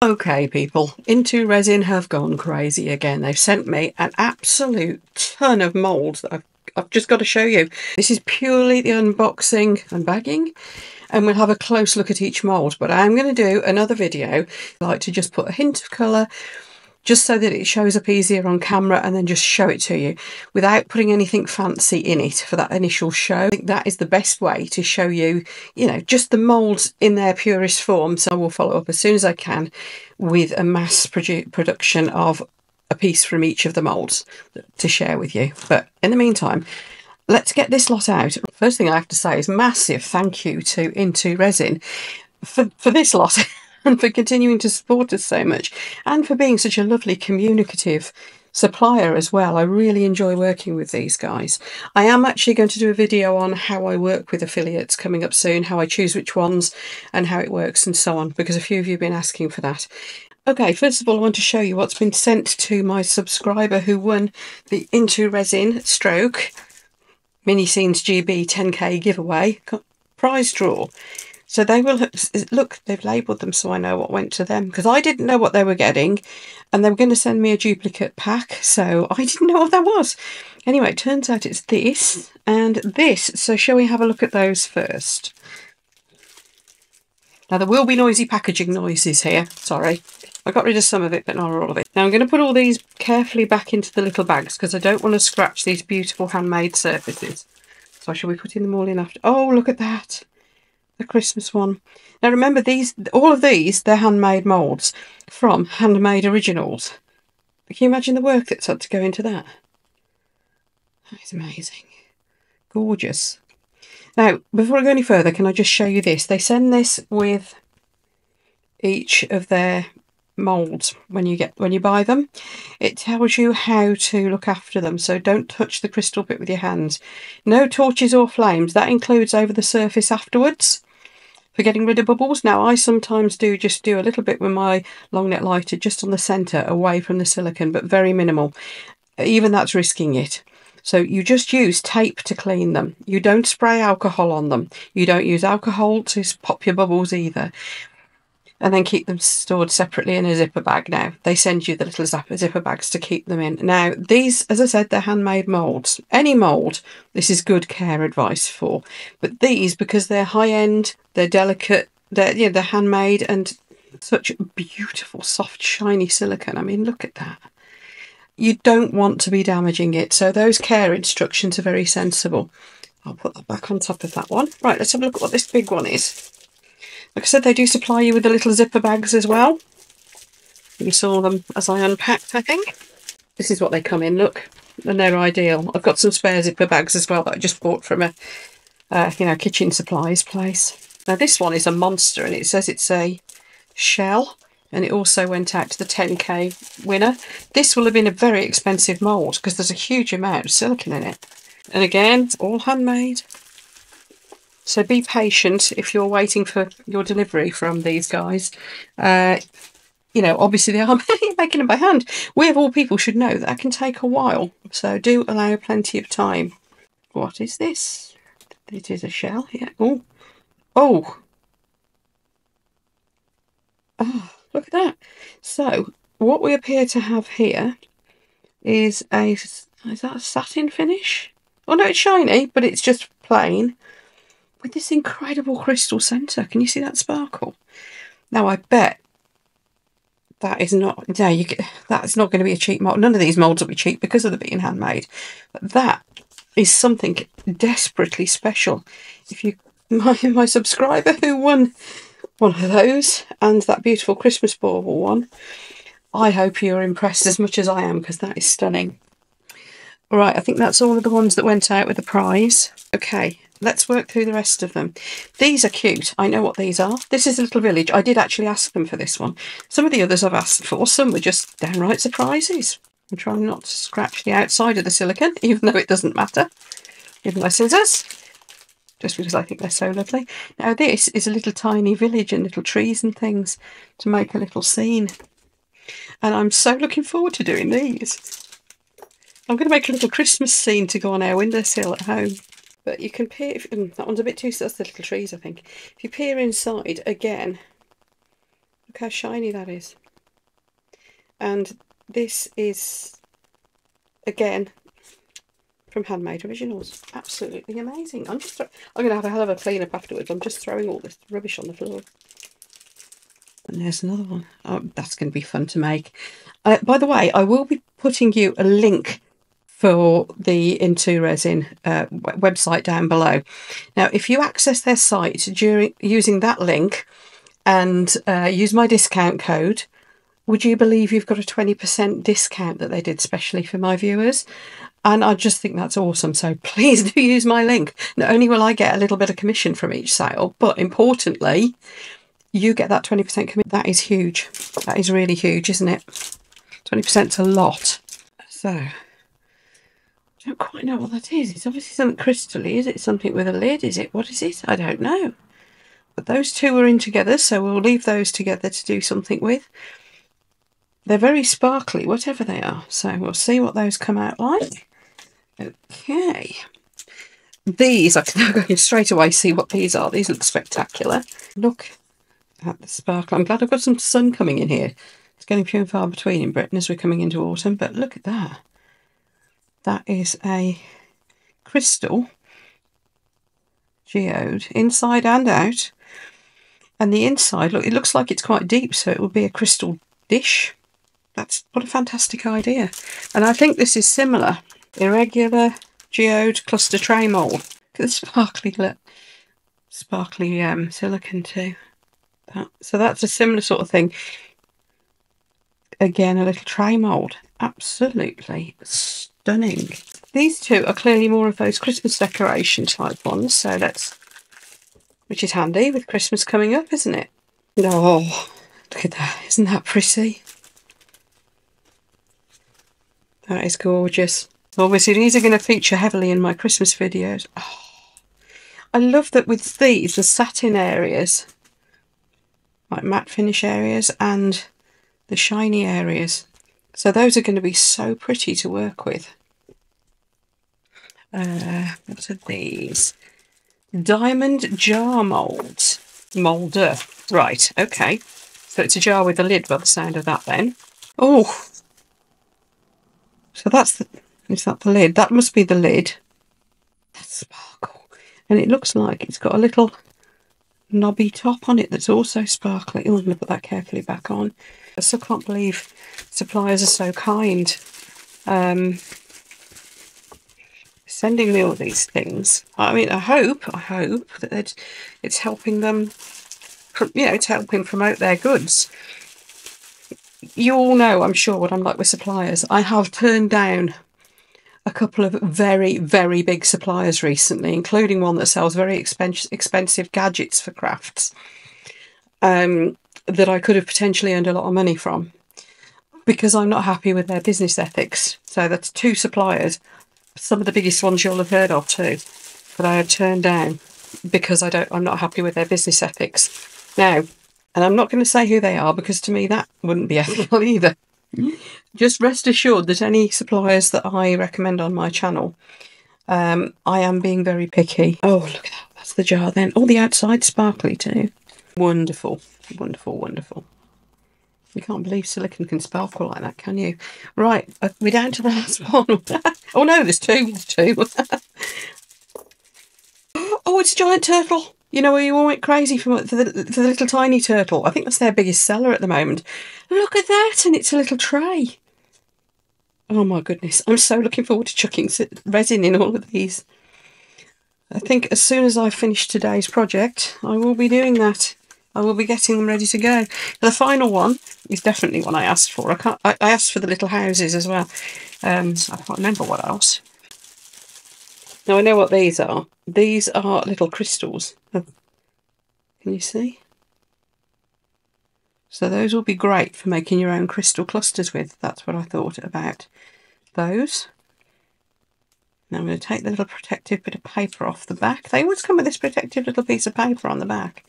Okay people, IntoResin have gone crazy again. They've sent me an absolute ton of moulds that I've just got to show you. This is purely the unboxing and bagging, and we'll have a close look at each mould. But I'm going to do another video. I like to just put a hint of colour just so that it shows up easier on camera, and then just show it to you without putting anything fancy in it for that initial show. I think that is the best way to show you, just the moulds in their purest form. So I will follow up as soon as I can with a mass production of a piece from each of the moulds to share with you. But in the meantime, let's get this lot out. First thing I have to say is massive thank you to IntoResin for this lot. And for continuing to support us so much, and for being such a lovely communicative supplier as well. I really enjoy working with these guys. I am actually going to do a video on how I work with affiliates coming up soon, how I choose which ones and how it works and so on, because a few of you have been asking for that. Okay, first of all I want to show you what's been sent to my subscriber who won the IntoResin stroke Mini Scenes GB 10k giveaway prize draw. So they will look, they've labelled them so I know what went to them, because I didn't know what they were getting, and they were going to send me a duplicate pack, so I didn't know what that was. Anyway, it turns out it's this and this. So shall we have a look at those first? Now there will be noisy packaging noises here, sorry. I got rid of some of it, but not all of it. Now I'm going to put all these carefully back into the little bags because I don't want to scratch these beautiful handmade surfaces. So shall we put in them all in after? Oh, look at that. The Christmas one. Now remember, all of these, they're handmade moulds from Handmade Originals. Can you imagine the work that's had to go into that? That is amazing. Gorgeous. Now, before I go any further, can I just show you this? They send this with each of their moulds when you buy them. It tells you how to look after them, so don't touch the crystal bit with your hands. No torches or flames. That includes over the surface afterwards for getting rid of bubbles. Now I sometimes just do a little bit with my long neck lighter just on the centre away from the silicone, but very minimal. Even that's risking it. So you just use tape to clean them. You don't spray alcohol on them. You don't use alcohol to pop your bubbles either. And then keep them stored separately in a zipper bag. Now they send you the little zipper bags to keep them in. Now these, as I said, they're handmade moulds. Any mould this is good care advice for, but these, because they're high end, they're delicate, they're handmade, and such beautiful soft shiny silicone. I mean, look at that. You don't want to be damaging it, so those care instructions are very sensible. I'll put that back on top of that one. Right, let's have a look at what this big one is. Like I said, they do supply you with the little zipper bags as well. You saw them as I unpacked, I think. This is what they come in, look, and they're ideal. I've got some spare zipper bags as well that I just bought from a kitchen supplies place. Now this one is a monster, and it says it's a shell, and it also went out to the 10k winner. This will have been a very expensive mould because there's a huge amount of silicone in it. And again, it's all handmade. So be patient if you're waiting for your delivery from these guys. Obviously they are making them by hand. We of all people should know that can take a while. So do allow plenty of time. What is this? It is a shell here. Oh. Oh. Oh, look at that. So what we appear to have here is is that a satin finish? Oh no, it's shiny, but it's just plain. With this incredible crystal centre. Can you see that sparkle? Now I bet that is not, that's not going to be a cheap mould. None of these moulds will be cheap because of them being handmade. But that is something desperately special. If you, my subscriber who won one of those, and that beautiful Christmas bauble one, I hope you're impressed as much as I am, because that is stunning. All right, I think that's all of the ones that went out with the prize. Okay. Let's work through the rest of them. These are cute. I know what these are. This is a little village. I did actually ask them for this one. Some of the others I've asked for. Some were just downright surprises. I'm trying not to scratch the outside of the silicone, even though it doesn't matter. Even my scissors. Just because I think they're so lovely. Now this is a little tiny village and little trees and things to make a little scene. And I'm so looking forward to doing these. I'm going to make a little Christmas scene to go on our windowsill at home. But you can peer, that one's a bit too, that's the little trees I think. If you peer inside again, Look how shiny that is. And this is, again, from Handmade Originals. Absolutely amazing. I'm going to have a hell of a clean up afterwards. I'm just throwing all this rubbish on the floor. And there's another one. Oh, that's going to be fun to make. By the way, I will be putting you a link for the IntoResin website down below. Now, if you access their site using that link and use my discount code, would you believe you've got a 20% discount that they did specially for my viewers? And I just think that's awesome. So please do use my link. Not only will I get a little bit of commission from each sale, but importantly, you get that 20% commission. That is huge. That is really huge, isn't it? 20% is a lot. So, I don't quite know what that is. It's obviously something crystally. Is it something with a lid? Is it? What is it? I don't know. But those two are in together, so we'll leave those together to do something with. They're very sparkly, whatever they are. So we'll see what those come out like. Okay. These, I can go straight away see what these are. These look spectacular. Look at the sparkle. I'm glad I've got some sun coming in here. It's getting few and far between in Britain as we're coming into autumn, but look at that. That is a crystal geode, inside and out. And the inside, look, it looks like it's quite deep, so it will be a crystal dish. What a fantastic idea. And I think this is similar. Irregular geode cluster tray mould. Look at the sparkly silicone too. So that's a similar sort of thing. Again, a little tray mould. Absolutely stunning. These two are clearly more of those Christmas decoration type ones. So which is handy with Christmas coming up, isn't it? Oh, look at that. Isn't that pretty? That is gorgeous. Obviously, these are going to feature heavily in my Christmas videos. Oh, I love that with these, the satin areas, like matte finish areas, and the shiny areas. So those are going to be so pretty to work with. What are these? Diamond jar moulds. Moulder. Right, okay. So it's a jar with a lid by the sound of that then. Oh! So is that the lid? That must be the lid. That's sparkle. And it looks like it's got a little knobby top on it that's also sparkly. Oh, I'm going to put that carefully back on. I still can't believe suppliers are so kind. Sending me all these things. I mean, I hope that it's helping them, it's helping promote their goods. You all know, I'm sure, what I'm like with suppliers. I have turned down a couple of very, very big suppliers recently, including one that sells very expensive gadgets for crafts that I could have potentially earned a lot of money from, because I'm not happy with their business ethics. So that's two suppliers, some of the biggest ones you'll have heard of too, that I had turned down because I'm not happy with their business ethics. Now, and I'm not going to say who they are, because to me that wouldn't be ethical either. Just rest assured that any suppliers that I recommend on my channel, I am being very picky. Oh, look at that. That's the jar then. Oh, the outside sparkly too. Wonderful, wonderful, wonderful. You can't believe silicone can sparkle like that, can you? Right, we're down to the last one. Oh no, there's two. There's two. Oh, it's a giant turtle. You know, you all went crazy for the little tiny turtle. I think that's their biggest seller at the moment. Look at that, and it's a little tray. Oh my goodness, I'm so looking forward to chucking resin in all of these. I think as soon as I finish today's project, I will be doing that. I will be getting them ready to go. The final one is definitely one I asked for. I asked for the little houses as well. I can't remember what else. Now I know what these are. These are little crystals. Can you see? So those will be great for making your own crystal clusters with. That's what I thought about those. Now I'm going to take the little protective bit of paper off the back. They always come with this protective little piece of paper on the back.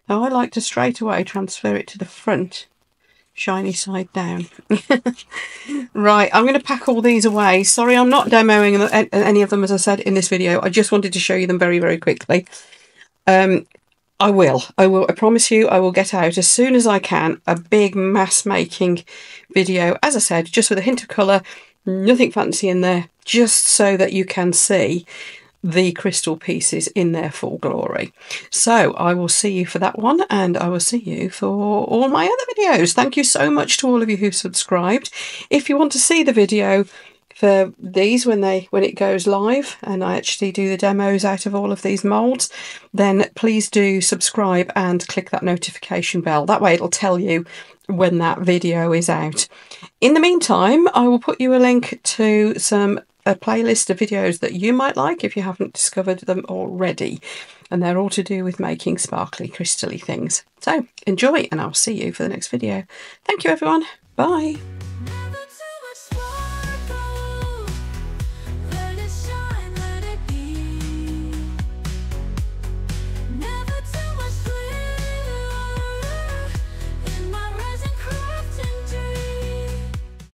Now I like to straight away transfer it to the front, shiny side down. Right, I'm going to pack all these away. Sorry, I'm not demoing any of them, as I said in this video. I just wanted to show you them very, very quickly. I will. I promise you, I will get out as soon as I can a big mass making video, as I said, just with a hint of colour, nothing fancy in there, just so that you can see the crystal pieces in their full glory. So I will see you for that one, and I will see you for all my other videos. Thank you so much to all of you who subscribed. If you want to see the video for these when it goes live and I actually do the demos out of all of these moulds, then please do subscribe and click that notification bell. That way it'll tell you when that video is out. In the meantime, I will put you a link to a playlist of videos that you might like if you haven't discovered them already, and they're all to do with making sparkly crystally things. So enjoy, and I'll see you for the next video. Thank you everyone. Bye.